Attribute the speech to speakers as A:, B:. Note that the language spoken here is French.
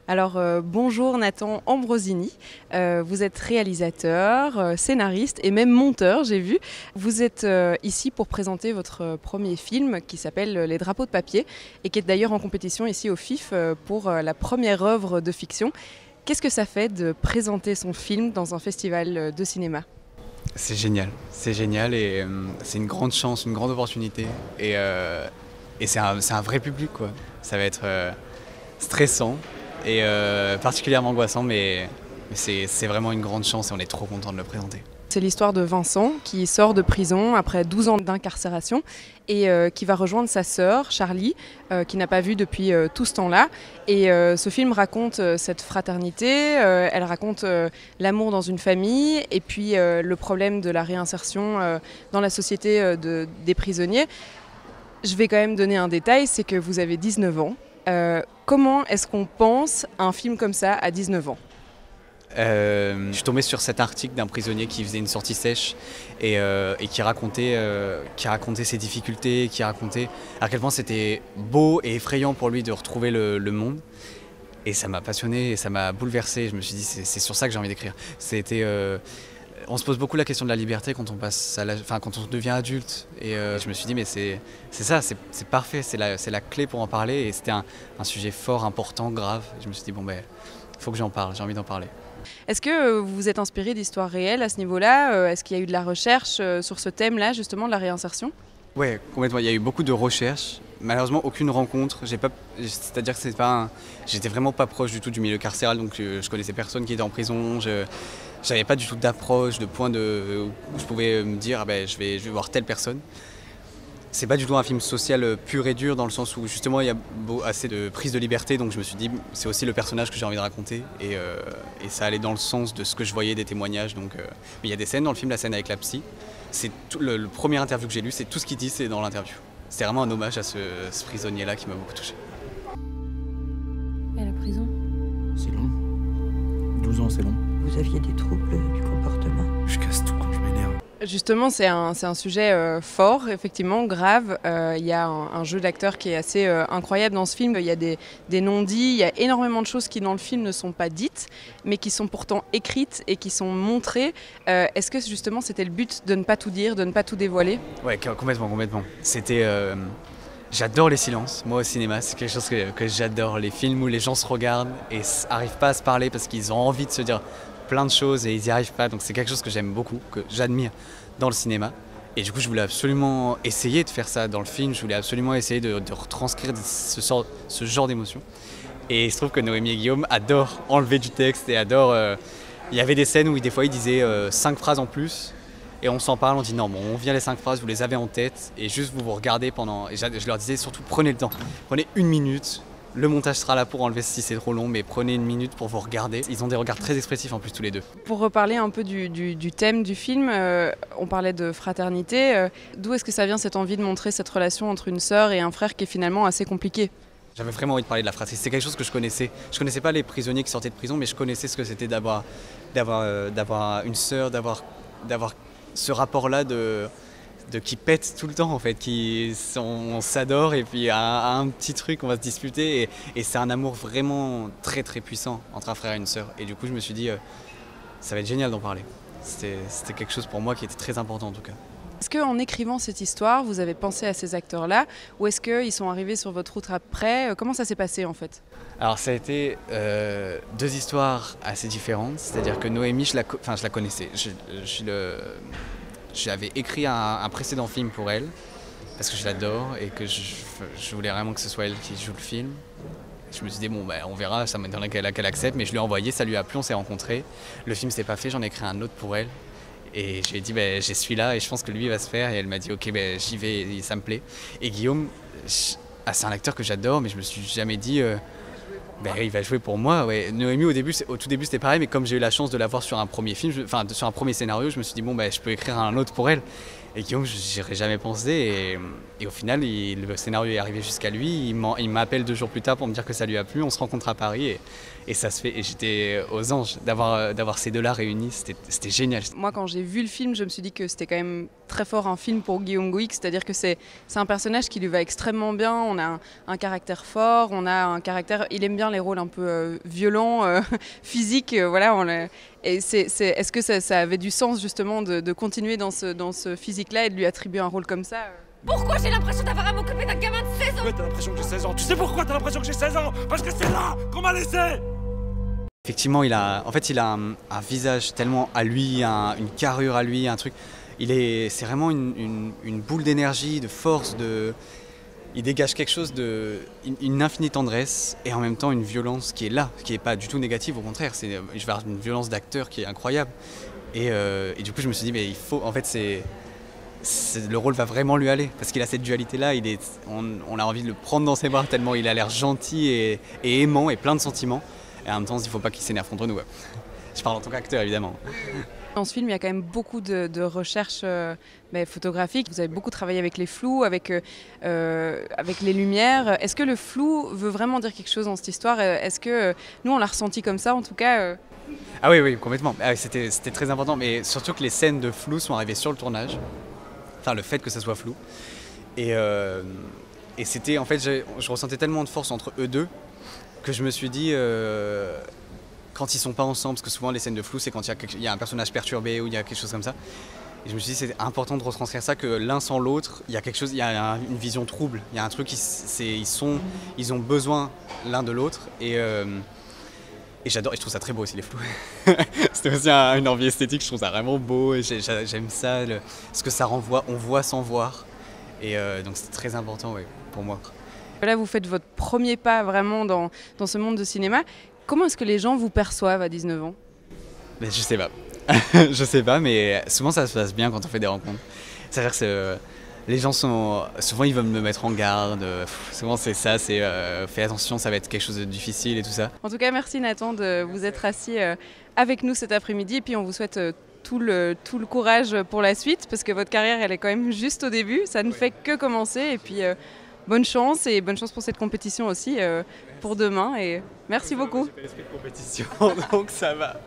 A: Alors bonjour Nathan Ambrosini, vous êtes réalisateur, scénariste et même monteur, j'ai vu. Vous êtes ici pour présenter votre premier film qui s'appelle Les drapeaux de papier et qui est d'ailleurs en compétition ici au FIF pour la première œuvre de fiction. Qu'est-ce que ça fait de présenter son film dans un festival de cinéma ?
B: C'est génial et c'est une grande chance, une grande opportunité et c'est un vrai public quoi. Ça va être stressant et particulièrement angoissant mais c'est vraiment une grande chance et on est trop content de le présenter.
A: C'est l'histoire de Vincent qui sort de prison après 12 ans d'incarcération et qui va rejoindre sa sœur Charlie, qui n'a pas vu depuis tout ce temps-là. Et ce film raconte cette fraternité, elle raconte l'amour dans une famille et puis le problème de la réinsertion dans la société des prisonniers. Je vais quand même donner un détail, c'est que vous avez 19 ans. Comment est-ce qu'on pense à un film comme ça à 19 ans ?
B: Je suis tombé sur cet article d'un prisonnier qui faisait une sortie sèche et qui racontait ses difficultés, qui racontait à quel point c'était beau et effrayant pour lui de retrouver le monde. Et ça m'a passionné et ça m'a bouleversé. Je me suis dit c'est sur ça que j'ai envie d'écrire. On se pose beaucoup la question de la liberté quand on quand on devient adulte. Et je me suis dit mais c'est ça, c'est parfait, c'est la clé pour en parler. Et c'était un sujet fort, important, grave. Et je me suis dit faut que j'en parle, j'ai envie d'en parler.
A: Est-ce que vous vous êtes inspiré d'histoires réelles à ce niveau-là ? Est-ce qu'il y a eu de la recherche sur ce thème-là, justement, de la réinsertion ?
B: Oui, complètement. Il y a eu beaucoup de recherches. Malheureusement, aucune rencontre. C'est-à-dire que j'étais vraiment pas proche du tout du milieu carcéral, donc je connaissais personne qui était en prison. Je n'avais pas du tout d'approche, de point où je pouvais me dire je vais voir telle personne. C'est pas du tout un film social pur et dur dans le sens où justement il y a assez de prise de liberté, donc je me suis dit c'est aussi le personnage que j'ai envie de raconter et ça allait dans le sens de ce que je voyais des témoignages. Mais il y a des scènes dans le film, la scène avec la psy, c'est le premier interview que j'ai lu, c'est tout ce qu'il dit, c'est dans l'interview. C'est vraiment un hommage à ce prisonnier-là qui m'a beaucoup touché.
C: Et la prison ?
D: C'est long. 12 ans, c'est long.
C: Vous aviez des troubles du comportement ?
D: Je casse tout quand je m'énerve.
A: Justement, c'est un sujet fort, effectivement, grave. Il y a un jeu d'acteur qui est assez incroyable dans ce film. Il y a des non-dits, il y a énormément de choses qui dans le film ne sont pas dites, mais qui sont pourtant écrites et qui sont montrées. Est-ce que justement c'était le but de ne pas tout dire, de ne pas tout dévoiler ?
B: Ouais, complètement. J'adore les silences, moi au cinéma, c'est quelque chose que j'adore. Les films où les gens se regardent et n'arrivent pas à se parler parce qu'ils ont envie de se dire plein de choses et ils n'y arrivent pas, donc c'est quelque chose que j'aime beaucoup, que j'admire dans le cinéma. Et du coup je voulais absolument essayer de faire ça dans le film, je voulais absolument essayer de retranscrire ce genre d'émotion. Et il se trouve que Noémie et Guillaume adorent enlever du texte et adorent... Il y avait des scènes où des fois ils disaient 5 phrases en plus et on s'en parle, on dit non bon on vient les 5 phrases, vous les avez en tête et juste vous regardez pendant... Et je leur disais surtout prenez le temps, prenez 1 minute. Le montage sera là pour enlever si c'est trop long, mais prenez 1 minute pour vous regarder. Ils ont des regards très expressifs en plus tous les deux.
A: Pour reparler un peu du thème du film, on parlait de fraternité. D'où est-ce que ça vient cette envie de montrer cette relation entre une sœur et un frère qui est finalement assez compliquée ?
B: J'avais vraiment envie de parler de la fraternité. C'est quelque chose que je connaissais. Je connaissais pas les prisonniers qui sortaient de prison, mais je connaissais ce que c'était d'avoir une sœur, d'avoir ce rapport-là de qui pète tout le temps en fait, on s'adore et puis à un petit truc on va se disputer et c'est un amour vraiment très très puissant entre un frère et une sœur. Et du coup je me suis dit ça va être génial d'en parler. C'était quelque chose pour moi qui était très important en tout cas.
A: Est-ce qu'en écrivant cette histoire, vous avez pensé à ces acteurs-là ou est-ce qu'ils sont arrivés sur votre route après ? Comment ça s'est passé en fait ?
B: Alors ça a été 2 histoires assez différentes, c'est-à-dire que Noémie, je la connaissais. J'avais écrit un précédent film pour elle, parce que je l'adore et que je voulais vraiment que ce soit elle qui joue le film. Je me suis dit, on verra, ça m'étonnerait qu'elle accepte, mais je lui ai envoyé, ça lui a plu, on s'est rencontrés. Le film s'est pas fait, j'en ai écrit un autre pour elle. Et je lui ai dit, j'ai celui-là et je pense que lui il va se faire. Et elle m'a dit, ok, j'y vais, et ça me plaît. Et Guillaume, c'est un acteur que j'adore, mais je me suis jamais dit... il va jouer pour moi, ouais. Noémie au tout début c'était pareil, mais comme j'ai eu la chance de la voir sur un premier film, sur un premier scénario, je me suis dit je peux écrire un autre pour elle. Et Guillaume, j'y aurais jamais pensé. Et au final, le scénario est arrivé jusqu'à lui. Il m'appelle 2 jours plus tard pour me dire que ça lui a plu. On se rencontre à Paris et ça se fait. Et j'étais aux anges d'avoir ces deux-là réunis. C'était génial.
A: Moi, quand j'ai vu le film, je me suis dit que c'était quand même très fort un film pour Guillaume Gouix, c'est-à-dire que c'est un personnage qui lui va extrêmement bien. On a un caractère fort, on a un caractère. Il aime bien les rôles un peu violents, physiques. Voilà, et est-ce que ça avait du sens justement de continuer dans ce physique-là et de lui attribuer un rôle comme ça
E: Pourquoi j'ai l'impression d'avoir à m'occuper d'un gamin de 16 ans?
D: Pourquoi t'as l'impression que j'ai 16 ans? Tu sais pourquoi t'as l'impression que j'ai 16 ans? Parce que c'est là qu'on m'a laissé!
B: Effectivement, il a un visage tellement à lui, une carrure à lui, un truc. C'est vraiment une boule d'énergie, de force, il dégage quelque chose une infinie tendresse et en même temps une violence qui est là, qui n'est pas du tout négative, au contraire. Je vais avoir une violence d'acteur qui est incroyable. Et du coup, je me suis dit, mais il faut, en fait, le rôle va vraiment lui aller parce qu'il a cette dualité-là. On a envie de le prendre dans ses bras tellement il a l'air gentil et aimant et plein de sentiments. Et en même temps, il ne faut pas qu'il s'énerve contre nous. Ouais. Je parle en tant qu'acteur, évidemment.
A: Dans ce film, il y a quand même beaucoup de recherches photographiques. Vous avez beaucoup travaillé avec les flous, avec les lumières. Est-ce que le flou veut vraiment dire quelque chose dans cette histoire? Est-ce que nous, on l'a ressenti comme ça, en tout cas
B: Ah oui, complètement. C'était très important. Mais surtout que les scènes de flou sont arrivées sur le tournage. Enfin, le fait que ça soit flou. Et c'était, en fait, je ressentais tellement de force entre eux deux que je me suis dit, quand ils sont pas ensemble, parce que souvent les scènes de flou, c'est quand il y a un personnage perturbé ou il y a quelque chose comme ça. Et je me suis dit, c'est important de retranscrire ça, que l'un sans l'autre, il y a une vision trouble. Il y a un truc, ils ont besoin l'un de l'autre. Et j'adore, et je trouve ça très beau aussi, les flous. C'était aussi une envie esthétique, je trouve ça vraiment beau. Et j'aime ça, ce que ça renvoie, on voit sans voir. Et donc c'est très important pour moi.
A: Là, vous faites votre premier pas vraiment dans ce monde de cinéma. Comment est-ce que les gens vous perçoivent à 19 ans?
B: Je sais pas. Je sais pas, mais souvent ça se passe bien quand on fait des rencontres. C'est-à-dire que les gens souvent ils veulent me mettre en garde. Souvent c'est ça, fais attention, ça va être quelque chose de difficile et tout ça.
A: En tout cas, merci Nathan de vous être assis avec nous cet après-midi. Et puis on vous souhaite tout le courage pour la suite, parce que votre carrière, elle est quand même juste au début. Ça ne fait que commencer. Et puis bonne chance pour cette compétition aussi pour demain. Et merci beaucoup.
B: J'ai fait l'esprit de compétition, donc ça va.